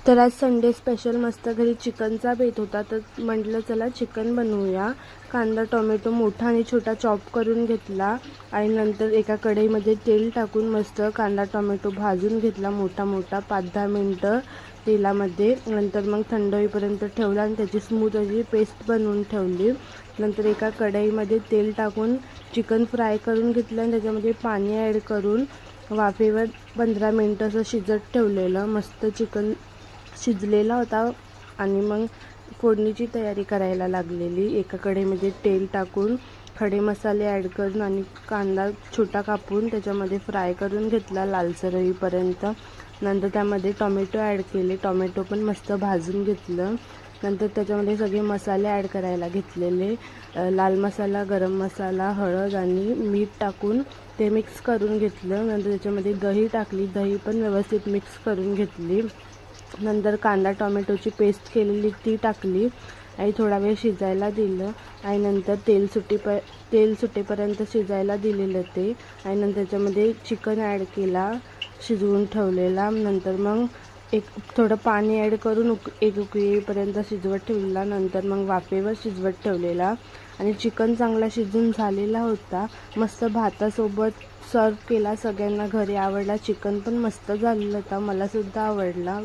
तर आज Sunday special मस्त घरी चिकनचा बेत होता, तर म्हटलं चला चिकन बनवूया। कांदा टोमॅटो मोठा आणि छोटा चॉप करून घेतला आणि नंतर एका कढईमध्ये तेल टाकून मस्त कांदा टोमॅटो भाजून घेतला मोठा मोठा 5-10 मिनिटं तेलामध्ये। नंतर मग थंड होईपर्यंत ठेवला आणि त्याची स्मूथ अशी पेस्ट बनवून ठेवली। नंतर एका कढईमध्ये तेल टाकून चिकन फ्राय करून घेतलं आणि त्याच्यामध्ये पाणी ॲड करून वाफेवर 15 मिनिटं असं शिजत ठेवलेलं। मस्त चिकन शिजलेला होता आणि मग फोडणीची तयारी करायला लागलेली। एका कढईमध्ये तेल टाकून खडे मसाले ॲड करून आणि कांदा छोटा कापून त्याच्यामध्ये फ्राय करून घेतला लालसर होईपर्यंत। नंतर त्यामध्ये टोमॅटो ॲड केले, टोमॅटो पण मस्त भाजून घेतलं। नंतर त्याच्यामध्ये सगळे मसाले ॲड करायला घेतलेले, लाल मसाला, गरम मसाला, हळद आणि मीठ टाकून ते मिक्स करून घेतलं। नंतर त्याच्यामध्ये दही टाकली, दही पण व्यवस्थित मिक्स करून घेतली। नंतर कांदा टोमॅटोची पेस्ट केलेली ती टाकली आणि थोडा वेळ शिजायला दिलं आणि नंतर तेल सुटेपर्यंत शिजायला दिलेलं ते आणि नंतर त्याच्यामध्ये चिकन ॲड केला शिजवून ठेवलेला। नंतर मग थोडं पाणी ॲड करून एक उकळी येईपर्यंत शिजवत ठेवलेला। नंतर मग वाफेवर शिजवत ठेवलेला आणि चिकन चांगला शिजून झालेला होता। मस्त भातासोबत सर्व केला, सगळ्यांना घरी आवडला। चिकन पण मस्त झालेलं होता, मला सुद्धा आवडला।